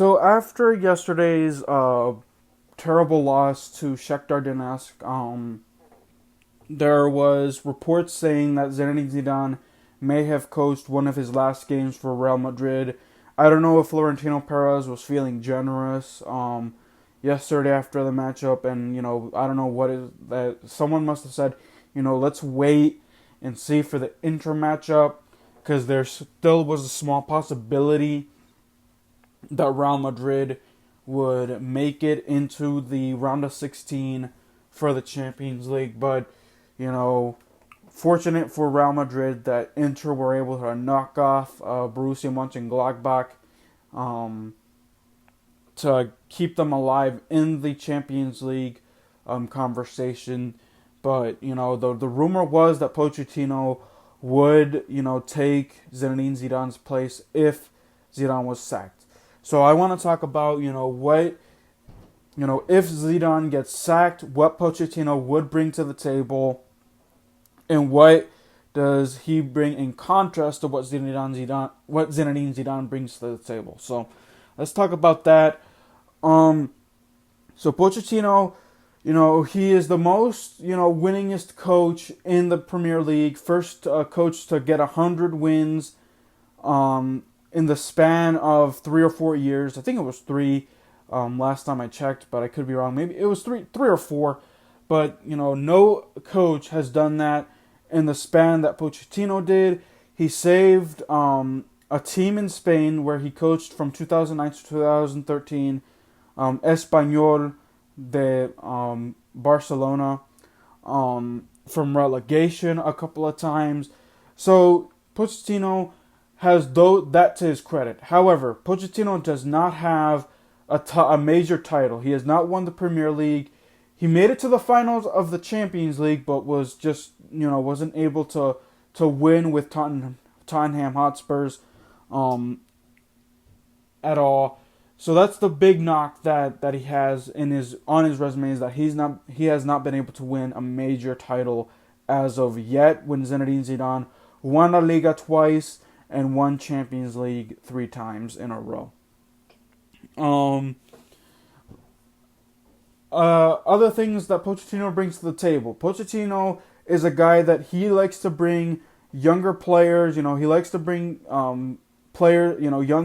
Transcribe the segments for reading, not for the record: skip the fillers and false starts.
So after yesterday's terrible loss to Shakhtar Donetsk, there was reports saying that Zinedine Zidane may have coached one of his last games for Real Madrid. I don't know if Florentino Perez was feeling generous yesterday after the matchup, and I don't know what is that. Someone must have said, let's wait and see for the Inter matchup because there still was a small possibility that Real Madrid would make it into the round of 16 for the Champions League. But, fortunate for Real Madrid that Inter were able to knock off Borussia Mönchengladbach to keep them alive in the Champions League conversation. But, the rumor was that Pochettino would, take Zinedine Zidane's place if Zidane was sacked. So I want to talk about, what, if Zidane gets sacked, what Pochettino would bring to the table, and what does he bring in contrast to what Zinedine Zidane brings to the table. So let's talk about that. So Pochettino, he is the most, winningest coach in the Premier League. First coach to get 100 wins in the span of 3 or 4 years. I think it was 3 last time I checked, but I could be wrong. Maybe it was 3 or 4. But, no coach has done that in the span that Pochettino did. He saved a team in Spain where he coached from 2009 to 2013, Espanyol de Barcelona, from relegation a couple of times. So Pochettino has that to his credit. However, Pochettino does not have a major title. He has not won the Premier League. He made it to the finals of the Champions League, but was just, wasn't able to win with Tottenham Hotspurs at all. So that's the big knock that he has on his resume, is that he has not been able to win a major title as of yet. When Zinedine Zidane won La Liga twice and won Champions League 3 times in a row. Other things that Pochettino brings to the table. Pochettino is a guy that he likes to bring younger players. He likes to bring young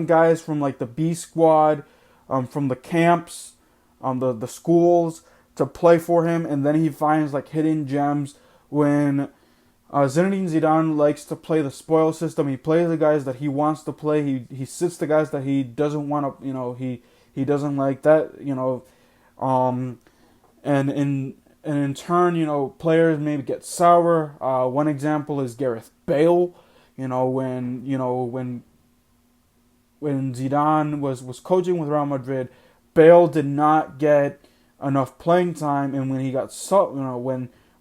guys from like the B squad, from the camps, the schools to play for him, and then he finds like hidden gems. When Zinedine Zidane likes to play the spoil system, he plays the guys that he wants to play. He sits the guys that he doesn't want to. He doesn't like that. And in turn, players maybe get sour. One example is Gareth Bale. When Zidane was coaching with Real Madrid, Bale did not get enough playing time, and when he got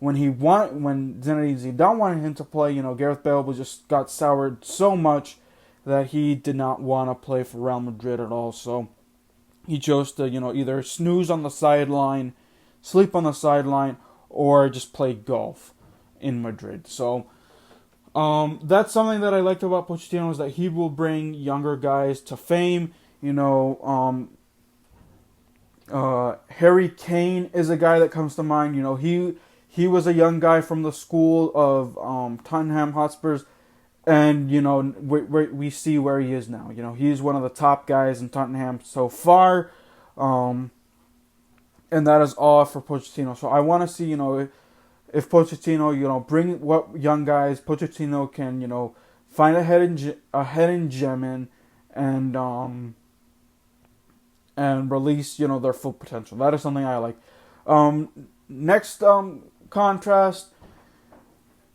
when Zinedine Zidane wanted him to play, Gareth Bale got soured so much that he did not want to play for Real Madrid at all. So he chose to, either snooze on the sideline, sleep on the sideline, or just play golf in Madrid. So that's something that I liked about Pochettino, is that he will bring younger guys to fame. Harry Kane is a guy that comes to mind. He was a young guy from the school of Tottenham Hotspurs, and we see where he is now. He's one of the top guys in Tottenham so far, and that is all for Pochettino. So I want to see if Pochettino bring what young guys Pochettino can find a hidden gem in, and release their full potential. That is something I like. Next contrast.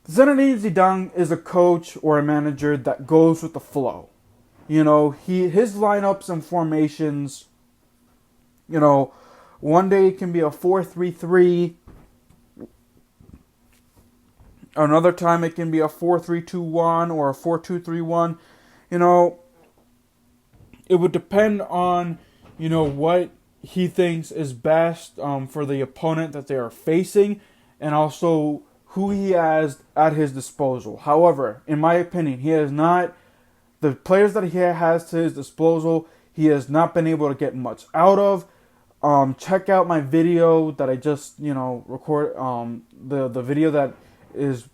Zinedine Zidane is a coach or a manager that goes with the flow. His lineups and formations, one day it can be a 4-3-3. Another time it can be a 4-3-2-1 or a 4-2-3-1. It would depend on, what he thinks is best for the opponent that they are facing, and also who he has at his disposal. However, in my opinion, he has not the players that he has to his disposal. he has not been able to get much out of. Check out my video that I just, record, the video that is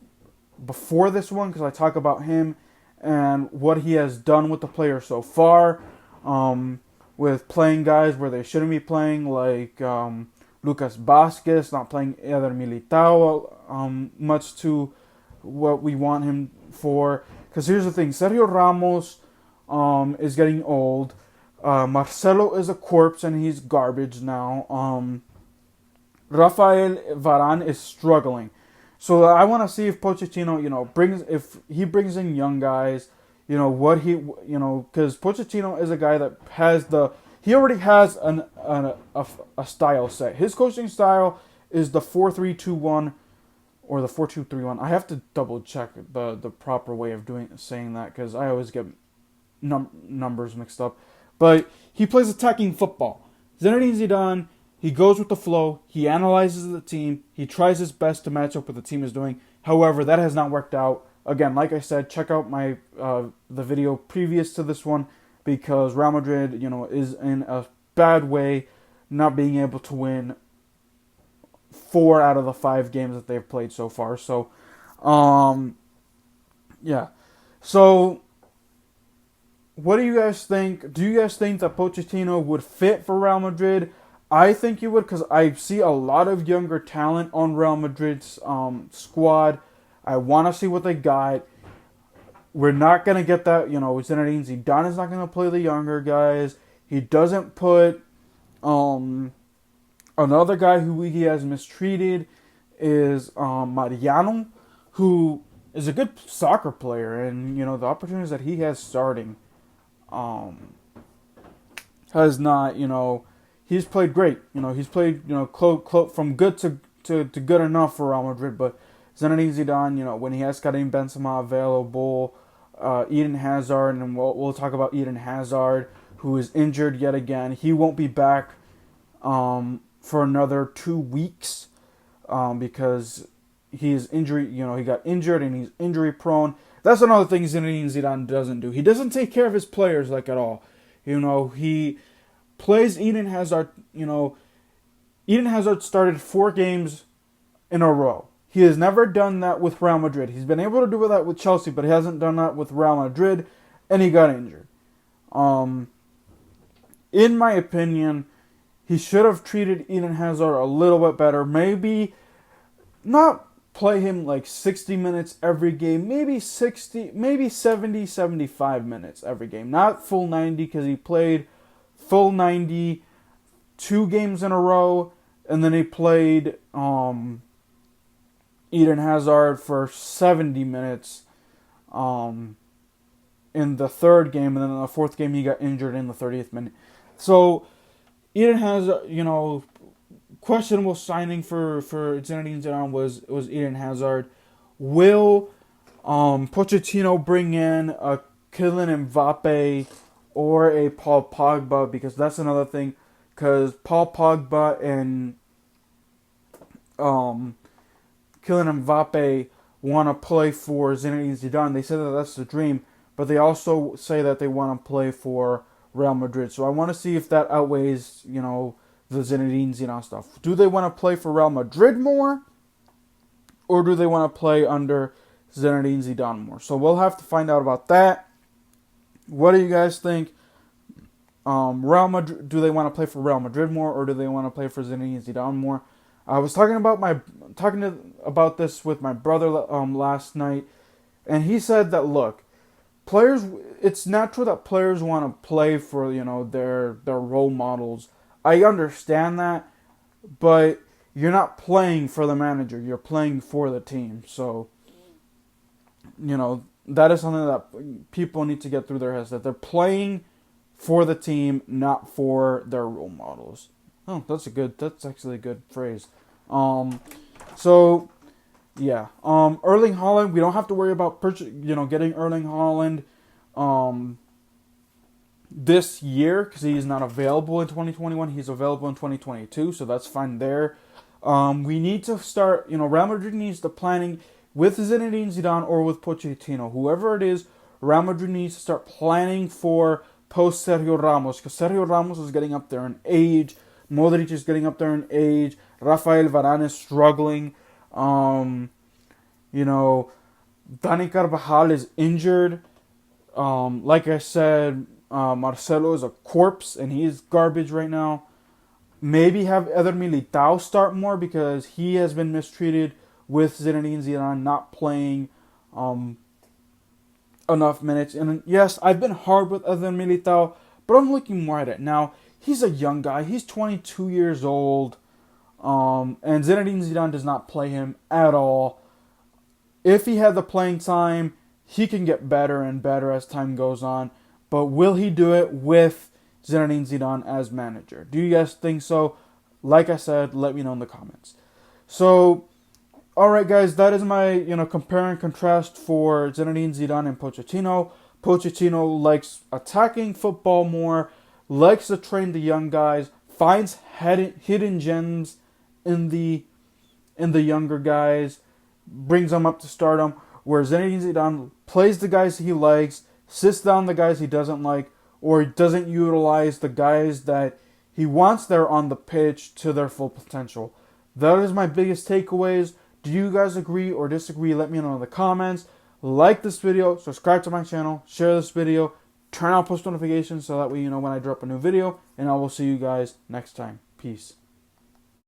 before this one, because I talk about him and what he has done with the player so far, with playing guys where they shouldn't be playing, like Lucas Vazquez, not playing Eder Militao much to what we want him for. Because here's the thing, Sergio Ramos is getting old. Marcelo is a corpse and he's garbage now. Rafael Varane is struggling. So I want to see if Pochettino, if he brings in young guys, because Pochettino is a guy that he already has a style set. His coaching style is the 4-3-2-1 or the 4-2-3-1. I have to double check the proper way of saying that, because I always get numbers mixed up. But he plays attacking football. Zinedine Zidane, he goes with the flow. He analyzes the team. He tries his best to match up what the team is doing. However, that has not worked out. Again, like I said, check out my the video previous to this one, because Real Madrid, is in a bad way, not being able to win 4 out of the 5 games that they've played so far. So, yeah. So, what do you guys think? Do you guys think that Pochettino would fit for Real Madrid? I think he would, because I see a lot of younger talent on Real Madrid's squad. I want to see what they got. We're not going to get that, Zinedine Zidane is not going to play the younger guys. He doesn't put another guy who he has mistreated is Mariano, who is a good soccer player, and the opportunities that he has starting has not, he's played great. He's played, from good to good enough for Real Madrid. But Zinedine Zidane, when he has Karim Benzema available, Eden Hazard, and we'll talk about Eden Hazard, who is injured yet again. He won't be back for another 2 weeks because he is injury. He got injured and he's injury prone. That's another thing Zinedine Zidane doesn't do. He doesn't take care of his players at all. He plays Eden Hazard. Eden Hazard started 4 games in a row. He has never done that with Real Madrid. He's been able to do that with Chelsea, but he hasn't done that with Real Madrid, and he got injured. In my opinion, he should have treated Eden Hazard a little bit better. Maybe not play him like 60 minutes every game. Maybe 70, 75 minutes every game. Not full 90, because he played full 90 2 games in a row, and then he played Eden Hazard for 70 minutes in the 3rd game, and then in the 4th game he got injured in the 30th minute. So Eden Hazard, questionable signing for Zinedine Zidane was Eden Hazard. Will Pochettino bring in a Kylian Mbappe or a Paul Pogba? Because that's another thing. Because Paul Pogba and Kylian Mbappe want to play for Zinedine Zidane. They say that that's the dream, but they also say that they want to play for Real Madrid. So I want to see if that outweighs, the Zinedine Zidane stuff. Do they want to play for Real Madrid more, or do they want to play under Zinedine Zidane more? So we'll have to find out about that. What do you guys think? Real Madrid, do they want to play for Real Madrid more, or do they want to play for Zinedine Zidane more? I was talking about this with my brother last night, and he said that, look, players, it's natural that players want to play for their role models. I understand that, but you're not playing for the manager. You're playing for the team. So that is something that people need to get through their heads, that they're playing for the team, not for their role models. Oh, that's actually a good phrase. So yeah. Erling Haaland, we don't have to worry about getting Erling Haaland this year, because he's not available in 2021. He's available in 2022, so that's fine there. We need to start, Real Madrid needs the planning with Zinedine Zidane or with Pochettino. Whoever it is, Real Madrid needs to start planning for post Sergio Ramos, because Sergio Ramos is getting up there in age. Modric is getting up there in age. Rafael Varane is struggling. You know, Dani Carvajal is injured. Like I said, Marcelo is a corpse and he is garbage right now. Maybe have Eder Militao start more because he has been mistreated with Zinedine Zidane not playing enough minutes. And yes, I've been hard with Eder Militao, but I'm looking more at it now. He's a young guy. He's 22 years old. And Zinedine Zidane does not play him at all. If he had the playing time, he can get better and better as time goes on. But will he do it with Zinedine Zidane as manager? Do you guys think so? Like I said, let me know in the comments. So, alright guys, that is my, compare and contrast for Zinedine Zidane and Pochettino. Pochettino likes attacking football more, likes to train the young guys, finds hidden gems in the younger guys, brings them up to stardom, where Zinedine Zidane plays the guys he likes, sits down the guys he doesn't like, or doesn't utilize the guys that he wants there on the pitch to their full potential. That is my biggest takeaways. Do you guys agree or disagree? Let me know in the comments. Like this video, subscribe to my channel, share this video, turn on post notifications so that way you know when I drop a new video, and I will see you guys next time. Peace.